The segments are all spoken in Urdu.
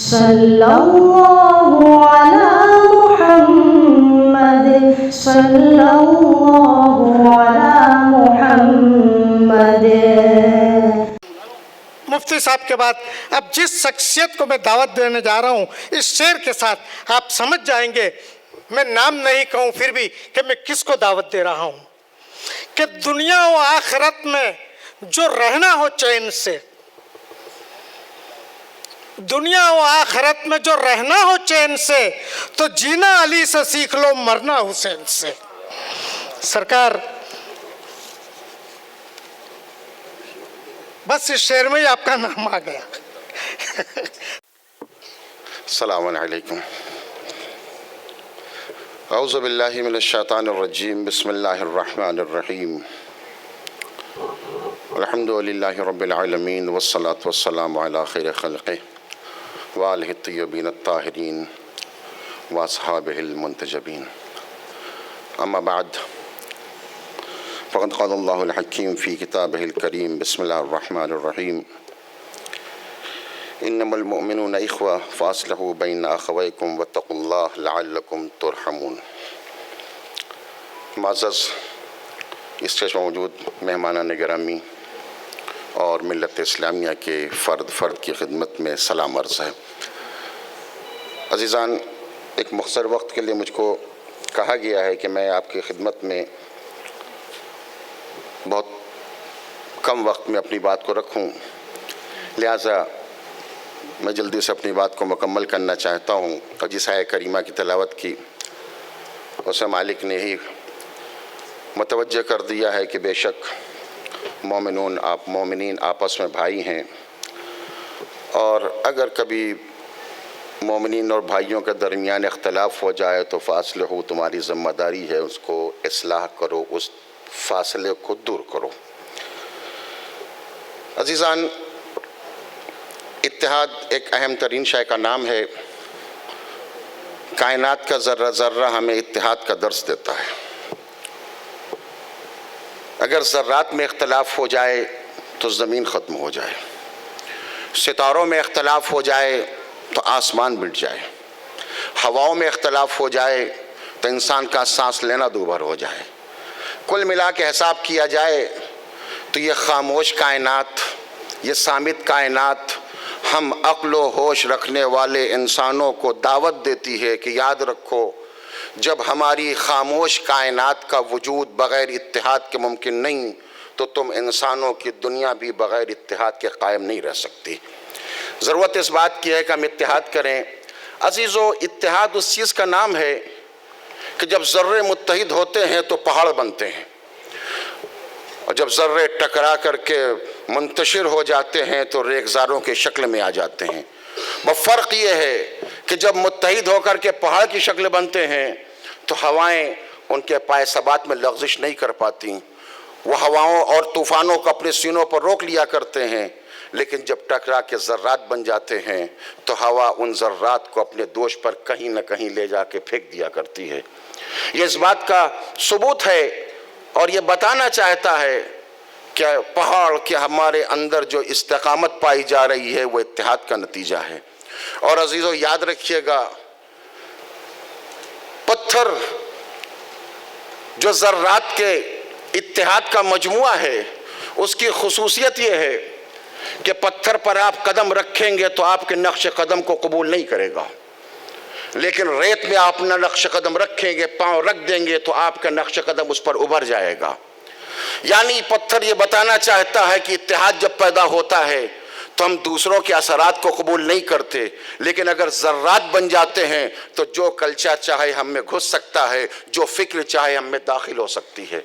صلی اللہ علی محمد صلی اللہ علی محمد۔ مفتی صاحب کے بعد اب جس شخصیت کو میں دعوت دینے جا رہا ہوں، اس شعر کے ساتھ آپ سمجھ جائیں گے، میں نام نہیں کہوں پھر بھی کہ میں کس کو دعوت دے رہا ہوں، کہ دنیا و آخرت میں جو رہنا ہو چین سے، دنیا و آخرت میں جو رہنا ہو چین سے، تو جینا علی سے سیکھ لو، مرنا حسین سے۔ سرکار بس اس شعر میں ہی آپ کا نام آ گیا۔ السلام علیکم۔ اعوذ باللہ من الشیطان الرجیم، بسم اللہ الرحمن الرحیم۔ الحمدللہ رب العالمین، والصلاة والسلام علی خیر خلقہ وآلہ الطیبین الطاہرین واصحابہ المنتجبین، اما بعد، فقد قال اللہ الحکیم فی کتابہ الکریم، بسم اللہ الرحمن الرحیم، انما المؤمنون اخوہ فاصلحوا بین اخویکم واتقوا اللہ لعلکم ترحمون۔ معزز اسٹیج پر موجود مہمانان گرامی اور ملت اسلامیہ کے فرد کی خدمت میں سلام عرض ہے۔ عزیزان، ایک مختصر وقت کے لیے مجھ کو کہا گیا ہے کہ میں آپ کی خدمت میں بہت کم وقت میں اپنی بات کو رکھوں، لہٰذا میں جلدی سے اپنی بات کو مکمل کرنا چاہتا ہوں، اور جس آیہ کریمہ کی تلاوت کی اسے مالک نے ہی متوجہ کر دیا ہے کہ بے شک مومنین آپس میں بھائی ہیں، اور اگر کبھی مومنین اور بھائیوں کے درمیان اختلاف ہو جائے تو فاصلحو، تمہاری ذمہ داری ہے اس کو اصلاح کرو، اس فاصلے کو دور کرو۔ عزیزان، اتحاد ایک اہم ترین شے کا نام ہے۔ کائنات کا ذرہ ذرہ ہمیں اتحاد کا درس دیتا ہے۔ اگر ذرات میں اختلاف ہو جائے تو زمین ختم ہو جائے، ستاروں میں اختلاف ہو جائے تو آسمان مٹ جائے، ہواؤں میں اختلاف ہو جائے تو انسان کا سانس لینا دوبھر ہو جائے۔ کل ملا کے حساب کیا جائے تو یہ خاموش کائنات، یہ صامت کائنات ہم عقل و ہوش رکھنے والے انسانوں کو دعوت دیتی ہے کہ یاد رکھو، جب ہماری خاموش کائنات کا وجود بغیر اتحاد کے ممکن نہیں، تو تم انسانوں کی دنیا بھی بغیر اتحاد کے قائم نہیں رہ سکتی۔ ضرورت اس بات کی ہے کہ ہم اتحاد کریں۔ عزیزو، اتحاد اس چیز کا نام ہے کہ جب ذرے متحد ہوتے ہیں تو پہاڑ بنتے ہیں، اور جب ذرے ٹکرا کر کے منتشر ہو جاتے ہیں تو ریگزاروں کے شکل میں آ جاتے ہیں۔ وہ فرق یہ ہے کہ جب متحد ہو کر کے پہاڑ کی شکل بنتے ہیں تو ہوائیں ان کے پائے ثبات میں لغزش نہیں کر پاتی، وہ ہواؤں اور طوفانوں کو اپنے سینوں پر روک لیا کرتے ہیں، لیکن جب ٹکرا کے ذرات بن جاتے ہیں تو ہوا ان ذرات کو اپنے دوش پر کہیں نہ کہیں لے جا کے پھینک دیا کرتی ہے۔ یہ اس بات کا ثبوت ہے اور یہ بتانا چاہتا ہے کہ پہاڑ کے ہمارے اندر جو استقامت پائی جا رہی ہے وہ اتحاد کا نتیجہ ہے۔ اور عزیزو، یاد رکھیے گا، پتھر جو ذرات کے اتحاد کا مجموعہ ہے، اس کی خصوصیت یہ ہے کہ پتھر پر آپ قدم رکھیں گے تو آپ کے نقش قدم کو قبول نہیں کرے گا، لیکن ریت میں آپ نہ نقش قدم رکھیں گے، پاؤں رکھ دیں گے تو آپ کا نقش قدم اس پر ابھر جائے گا۔ یعنی پتھر یہ بتانا چاہتا ہے کہ اتحاد جب پیدا ہوتا ہے تو ہم دوسروں کے اثرات کو قبول نہیں کرتے، لیکن اگر ذرات بن جاتے ہیں تو جو کلچہ چاہے ہم میں گھس سکتا ہے، جو فکر چاہے ہم میں داخل ہو سکتی ہے۔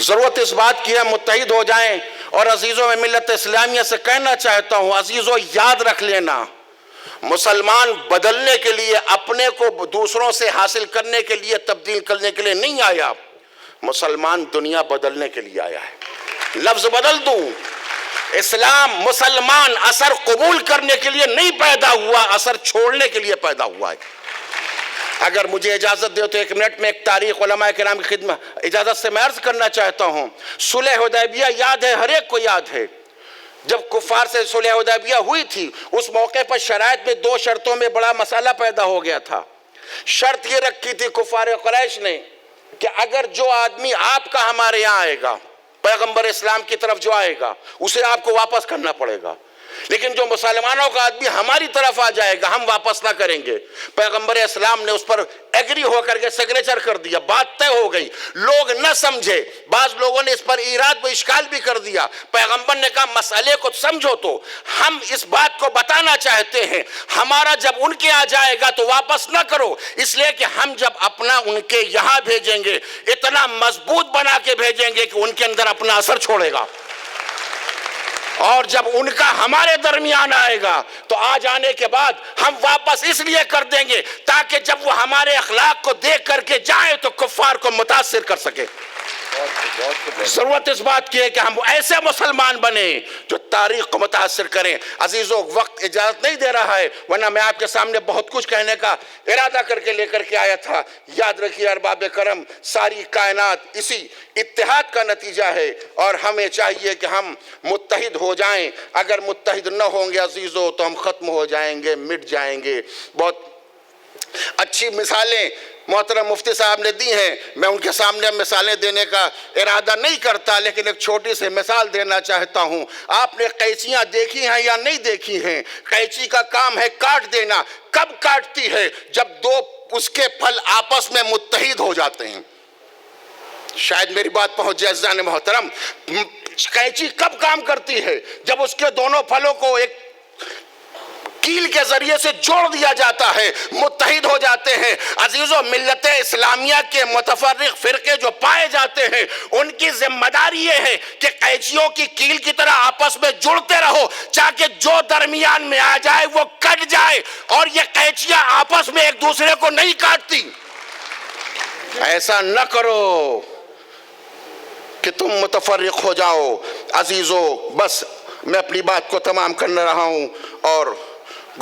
ضرورت اس بات کی ہے متحد ہو جائیں۔ اور عزیزوں، میں ملت اسلامیہ سے کہنا چاہتا ہوں، عزیزوں یاد رکھ لینا، مسلمان بدلنے کے لیے، اپنے کو دوسروں سے حاصل کرنے کے لیے، تبدیل کرنے کے لیے نہیں آیا، مسلمان دنیا بدلنے کے لیے آیا ہے۔ لفظ بدل دوں، اسلام مسلمان اثر قبول کرنے کے لیے نہیں پیدا ہوا، اثر چھوڑنے کے لیے پیدا ہوا ہے۔ اگر مجھے اجازت دے تو ایک منٹ میں ایک تاریخ علماء کرام کی خدمت اجازت سے میں عرض کرنا چاہتا ہوں۔ صلح حدیبیہ یاد ہے، ہر ایک کو یاد ہے جب کفار سے صلح حدیبیہ ہوئی تھی اس موقع پر شرائط میں 2 شرطوں میں بڑا مسئلہ پیدا ہو گیا تھا. شرط یہ رکھی تھی کفار قریش نے کہ اگر جو آدمی آپ کا ہمارے یہاں آئے گا، پیغمبر اسلام کی طرف جو آئے گا، اسے آپ کو واپس کرنا پڑے گا، لیکن جو مسلمانوں کا آدمی ہماری طرف آ جائے گا ہم واپس نہ کریں گے. پیغمبر اسلام نے اس پر ایگری ہو کر کے سگنیچر کر دیا، بات طے ہو گئی. لوگ نہ سمجھے، بعض لوگوں نے اس پر ایراد و اشکال بھی کر دیا. پیغمبر نے کہا مسئلے کو سمجھو، تو ہم اس بات کو بتانا چاہتے ہیں ہمارا جب ان کے آ جائے گا تو واپس نہ کرو، اس لیے کہ ہم جب اپنا ان کے یہاں بھیجیں گے اتنا مضبوط بنا کے بھیجیں گے کہ ان کے اندر اپنا اثر چھوڑے گا، اور جب ان کا ہمارے درمیان آئے گا تو آ جانے کے بعد ہم واپس اس لیے کر دیں گے تاکہ جب وہ ہمارے اخلاق کو دیکھ کر کے جائیں تو کفار کو متاثر کر سکے. ضرورت اس بات کی ہے کہ ہم ایسے مسلمان بنیں جو تاریخ کو متاثر کریں. عزیزو، وقت اجازت نہیں دے رہا ہے، ورنہ میں آپ کے سامنے بہت کچھ کہنے کا ارادہ کر کے لے کر کے آیا تھا. یاد رکھیے ارباب کرم، ساری کائنات اسی اتحاد کا نتیجہ ہے، اور ہمیں چاہیے کہ ہم متحد ہو جائیں. اگر متحد نہ ہوں گے عزیزو تو ہم ختم ہو جائیں گے، مٹ جائیں گے. بہت اچھی مثالیں محترم مفتی صاحب نے دی ہیں، میں ان کے سامنے مثالیں دینے کا ارادہ نہیں کرتا، لیکن ایک چھوٹی سی مثال دینا چاہتا ہوں. آپ نے قینچیاں دیکھی ہیں یا نہیں دیکھی ہیں؟ قینچی کا کام ہے کاٹ دینا. کب کاٹتی ہے؟ جب 2 اس کے پھل آپس میں متحد ہو جاتے ہیں. شاید میری بات پہنچ جائے عزیزان محترم. قینچی کب کام کرتی ہے؟ جب اس کے دونوں پھلوں کو ایک کیل کے ذریعے سے جوڑ دیا جاتا ہے، متحد ہو جاتے ہیں. عزیزو، ملت اسلامیہ کے متفرق فرقے جو پائے جاتے ہیں ان کی ذمہ داری یہ ہے کہ قینچیوں کی کیل کی طرح آپس میں جڑتے رہو تاکہ جو درمیان میں آ جائے وہ کٹ جائے، اور یہ قینچیاں آپس میں ایک دوسرے کو نہیں کاٹتی. ایسا نہ کرو کہ تم متفرق ہو جاؤ. عزیزو، بس میں اپنی بات کو تمام کرنا رہا ہوں، اور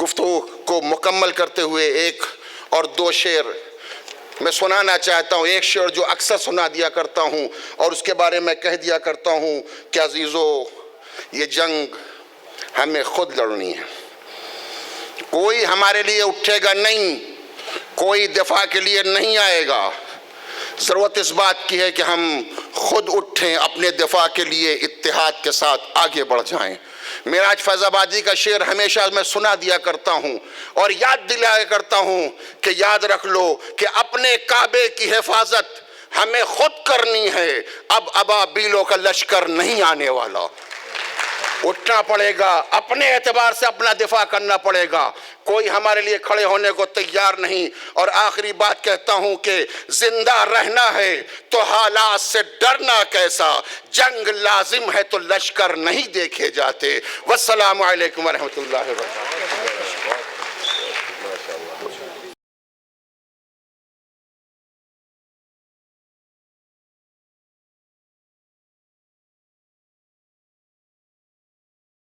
گفتگو کو مکمل کرتے ہوئے 1 اور 2 شعر میں سنانا چاہتا ہوں. ایک شعر جو اکثر سنا دیا کرتا ہوں اور اس کے بارے میں کہہ دیا کرتا ہوں کہ عزیزو، یہ جنگ ہمیں خود لڑنی ہے. کوئی ہمارے لیے اٹھے گا نہیں، کوئی دفاع کے لیے نہیں آئے گا. ضرورت اس بات کی ہے کہ ہم خود اٹھیں، اپنے دفاع کے لیے اتحاد کے ساتھ آگے بڑھ جائیں. معراج فیض آبادی کا شعر ہمیشہ میں سنا دیا کرتا ہوں اور یاد دلایا کرتا ہوں کہ یاد رکھ لو کہ اپنے کعبے کی حفاظت ہمیں خود کرنی ہے، اب ابابیلوں کا لشکر نہیں آنے والا. اٹھنا پڑے گا، اپنے اعتبار سے اپنا دفاع کرنا پڑے گا. کوئی ہمارے لیے کھڑے ہونے کو تیار نہیں. اور آخری بات کہتا ہوں کہ زندہ رہنا ہے تو حالات سے ڈرنا کیسا، جنگ لازم ہے تو لشکر نہیں دیکھے جاتے. والسلام علیکم ورحمۃ اللہ وبرکاتہ.